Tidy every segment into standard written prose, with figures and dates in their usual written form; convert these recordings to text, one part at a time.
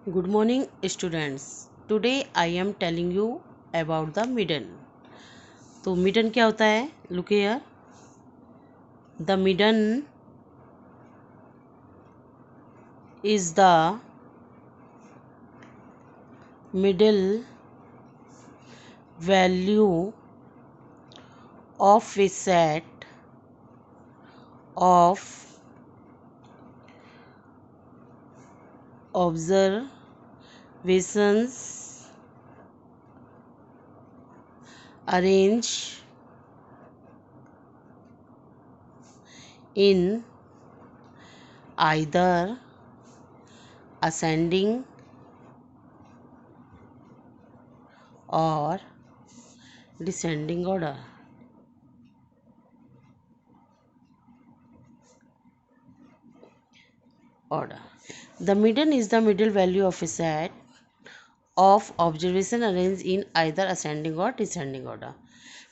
Good morning, students. Today I am telling you about the midden. तो midden क्या होता है? Look here. The midden is the middle value of a set of observations arranged in either ascending or descending order. The midden is the middle value of a set of observation arranged in either ascending or descending order.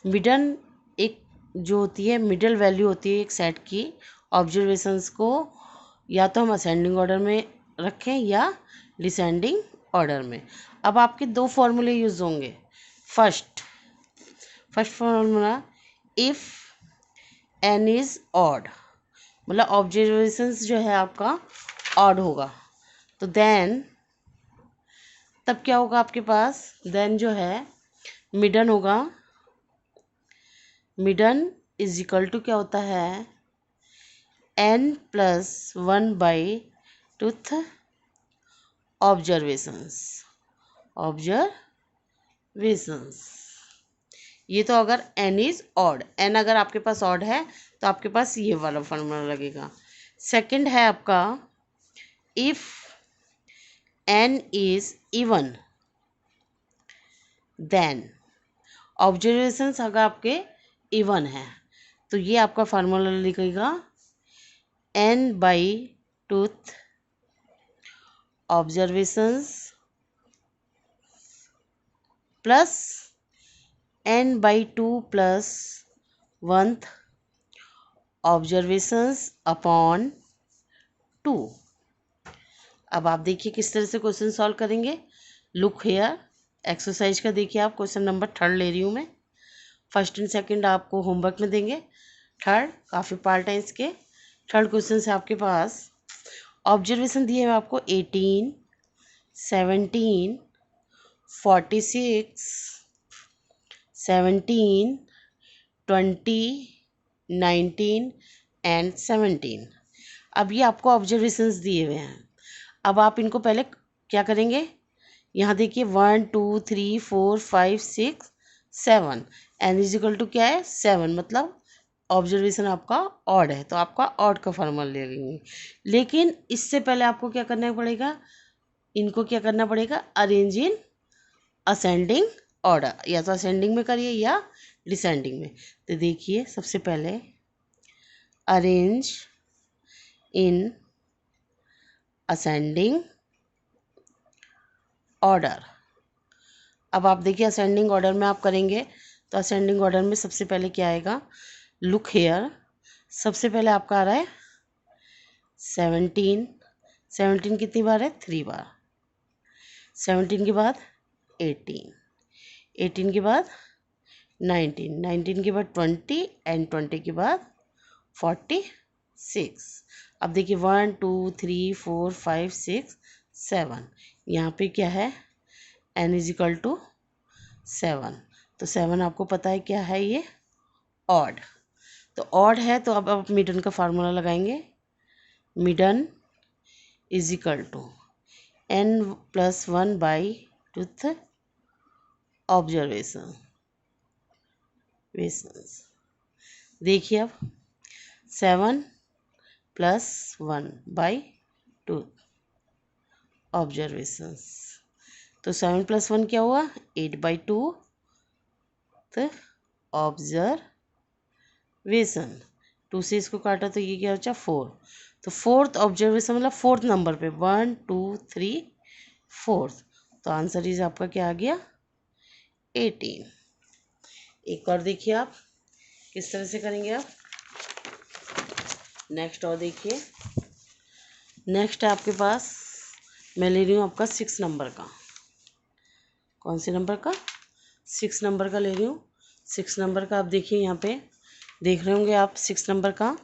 मिडन एक जो होती है middle value होती है एक set की observations को या तो हम असेंडिंग ऑर्डर में रखें या डिसेंडिंग ऑर्डर में. अब आपके दो फॉर्मूले यूज होंगे. First formula, if n is odd, मतलब ऑब्जर्वेशंस जो है आपका ऑड होगा तो देन तब क्या होगा आपके पास. देन जो है मिडन होगा. मिडन इज इक्वल टू क्या होता है n+1/2 ऑब्जर्वेशंस. ये तो अगर n इज ऑड. n अगर आपके पास ऑड है तो आपके पास ये वाला फॉर्मूला लगेगा. सेकंड है आपका if n is even, then observations अगर आपके इवन है तो ये आपका फार्मूला लिखेगा n/2 observations plus n/2 plus 1th observations upon 2. अब आप देखिए किस तरह से क्वेश्चन सॉल्व करेंगे. लुक हेयर, एक्सरसाइज का देखिए आप. क्वेश्चन नंबर 3 ले रही हूँ मैं. फर्स्ट एंड सेकंड आपको होमवर्क में देंगे. थर्ड काफ़ी पार्ट है इसके. थर्ड क्वेश्चन से आपके पास ऑब्जर्वेशन दिए हैं आपको 18, 17, 46, 17, 20, 19 एंड 17. अब ये आपको ऑब्जर्वेशंस दिए हुए हैं. अब आप इनको पहले क्या करेंगे. यहाँ देखिए 1 2 3 4 5 6 7. एन इज इक्वल टू क्या है 7, मतलब ऑब्जर्वेशन आपका ऑड है तो आपका ऑड का फॉर्मूला ले लेंगे. लेकिन इससे पहले आपको क्या करना पड़ेगा, इनको क्या करना पड़ेगा अरेंज इन असेंडिंग ऑर्डर. या तो असेंडिंग में करिए या डिसेंडिंग में. तो देखिए सबसे पहले अरेंज इन असेंडिंग ऑर्डर. अब आप देखिए असेंडिंग ऑर्डर में आप करेंगे तो असेंडिंग ऑर्डर में सबसे पहले क्या आएगा. लुक हेयर, सबसे पहले आपका आ रहा है 17. 17 कितनी बार है 3 बार. 17 के बाद 18, 18 के बाद 19, 19 के बाद 20 एंड 20 के बाद 46. अब देखिए 1 2 3 4 5 6 7. यहाँ पे क्या है n इज इक्वल टू 7. तो 7 आपको पता है क्या है ये ऑड. तो ऑड है तो अब आप मिडन का फार्मूला लगाएंगे. Median is equal to n+1/2 observation. देखिए अब 7 + 1/2 ऑब्जर्वेशंस. तो 7 + 1 क्या हुआ 8/2 ऑब्जर्वेशन. 2 से इसको काटा तो ये क्या बचा 4. तो फोर्थ ऑब्जर्वेशन मतलब फोर्थ नंबर पे 1 2 3 4. तो आंसर इज आपका क्या आ गया 18. एक और देखिए आप किस तरह से करेंगे आप. नेक्स्ट और देखिए. नेक्स्ट है आपके पास मैं ले रही हूँ आपका 6 नंबर का। कौन से नंबर का? 6 नंबर का ले रही हूँ। 6 नंबर का आप देखिए, यहाँ पे देख रहे होंगे आप 6 नंबर का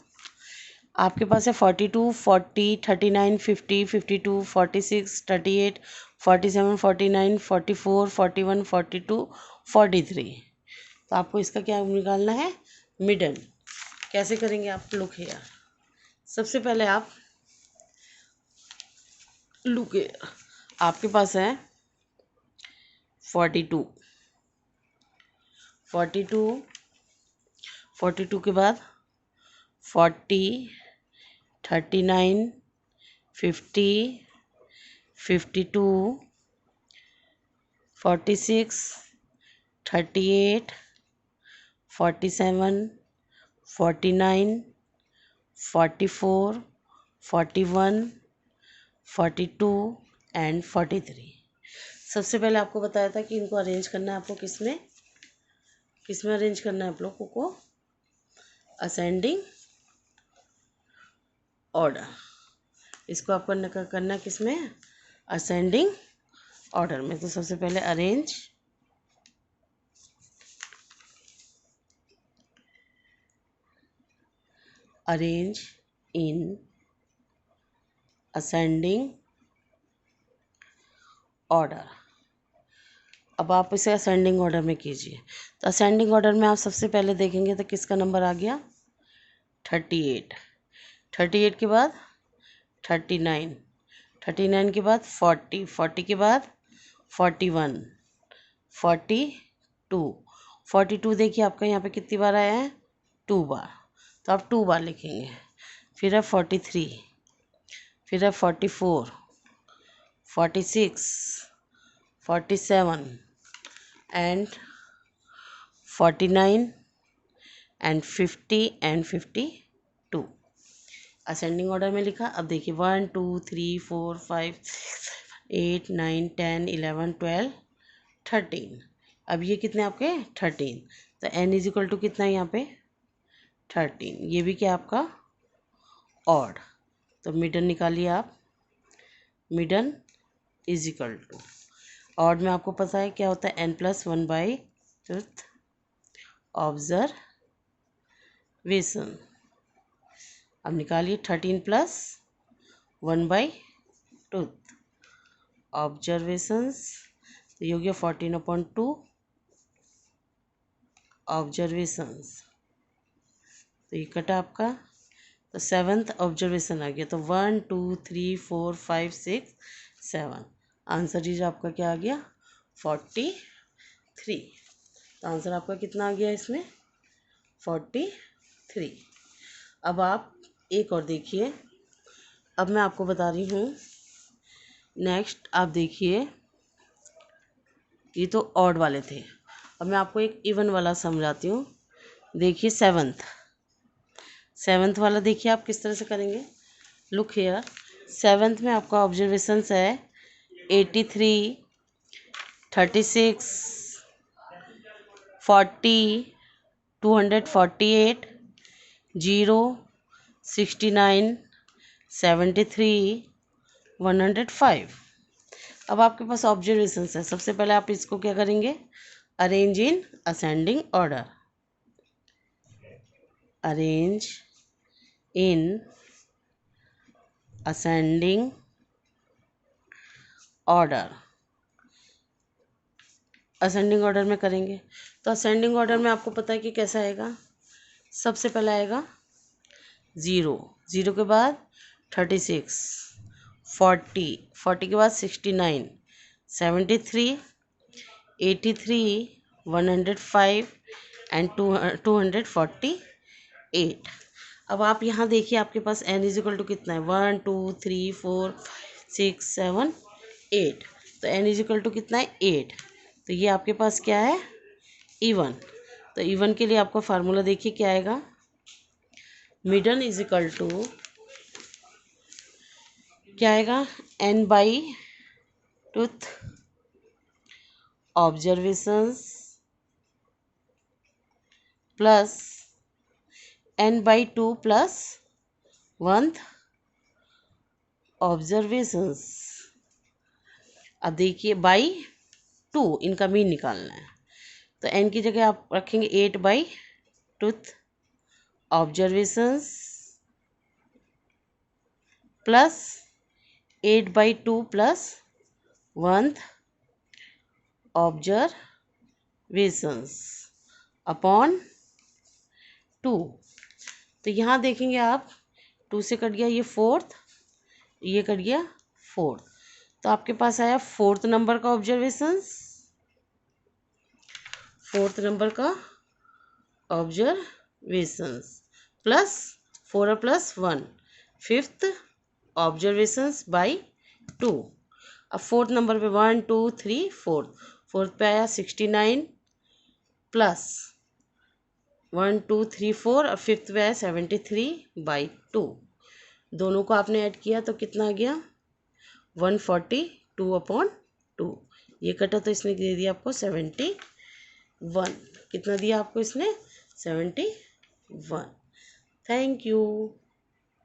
आपके पास है 42, 40, 39, 50, 52, 46, 38, 47, 49, 44, 41, 42, 43। तो आपको इसका क्या निकालना है? मिडन। कैसे करेंगे आप? Look here. सबसे पहले आप लुक हियर, आपके पास है 42, 42, 42 के बाद 40, 39, 50, 52, 46, 38, 47, 49, 44, 41, 42 एंड 43। सबसे पहले आपको बताया था कि इनको अरेंज करना है आपको किस में अरेंज करना है आप लोगों को? Ascending order. इसको आपको करना है किस में? असेंडिंग ऑर्डर में। तो सबसे पहले अरेंज इन असेंडिंग ऑर्डर। अब आप इसे असेंडिंग ऑर्डर में कीजिए। तो असेंडिंग ऑर्डर में आप सबसे पहले देखेंगे तो किसका नंबर आ गया? 38। 38 के बाद 39, 39 के बाद 40, 40 के बाद 41, 42, 42 देखिए आपका यहाँ पे कितनी बार आया है? 2 बार। तो आप 2 बार लिखेंगे। फिर है 43, फिर है 44, 46, 47 and 49 and 50 and 52। Ascending order में लिखा। अब देखिए 1 2 3 4 5 6 8 9 10 11 12 13। अब ये कितने आपके? 13। तो n इज इक्वल टू कितना है यहाँ पे? 13। ये भी क्या आपका? ऑड। तो मिडन निकालिए आप। मिडन इज इक्वल टू, ऑड में आपको पता है क्या होता है? n+1/5 observation. अब निकालिए 13 + 1/2 ऑब्जर्वेशंस। तो ये हो गया 14/2 ऑब्जर्वेशंस। तो ये कटा आपका। तो 7th ऑब्जर्वेशन आ गया। तो 1 2 3 4 5 6 7। आंसर इज आपका क्या आ गया? 43। तो आंसर आपका कितना आ गया इसमें? 43। अब आप एक और देखिए। अब मैं आपको बता रही हूँ नेक्स्ट। आप देखिए, ये तो ऑड वाले थे। अब मैं आपको एक इवन वाला समझाती हूँ। देखिए 7th वाला देखिए आप किस तरह से करेंगे। Look here. 7th में आपका ऑब्जर्वेशंस है 83, 36, 40, 248, 0, 69, 73, 105। अब आपके पास ऑब्जर्वेशंस है। सबसे पहले आप इसको क्या करेंगे? Arrange in ascending order. Arrange in ascending order. Ascending order में करेंगे। तो असेंडिंग ऑर्डर में आपको पता है कि कैसा आएगा? सबसे पहले आएगा 0, 0 के बाद 36, 40, 40 के बाद 69, 73, 83, 105 एंड 248। अब आप यहाँ देखिए आपके पास n इज इक्वल टू कितना है? 1 2 3 4 5 6 7 8। तो n इज इक्वल टू कितना है? 8। तो ये आपके पास क्या है? इवन। तो इवन के लिए आपका फार्मूला देखिए क्या आएगा? मिडन इज इक्वल टू क्या आएगा? n/2 observations plus n/2 + 1 observations अब देखिए बाई 2 इनका मीन निकालना है, तो n की जगह आप रखेंगे 8/2 observations plus 8/2 plus 1 observations upon 2। तो यहाँ देखेंगे आप 2 से कट गया ये 4th, ये कट गया 4th, तो आपके पास आया 4th नंबर का ऑब्जर्वेशंस, 4th नंबर का ऑब्जर्वेशंस प्लस 4 और प्लस 1 5th ऑब्जर्वेशंस बाई 2। अब 4th नंबर पे 1 2 3 4th पे आया 69 प्लस 1 2 3 4 और 5th पे आया 73/2। दोनों को आपने ऐड किया तो कितना आ गया 142/2। ये कटा तो इसने दे दिया आपको 71। कितना दिया आपको इसने 71। Thank you.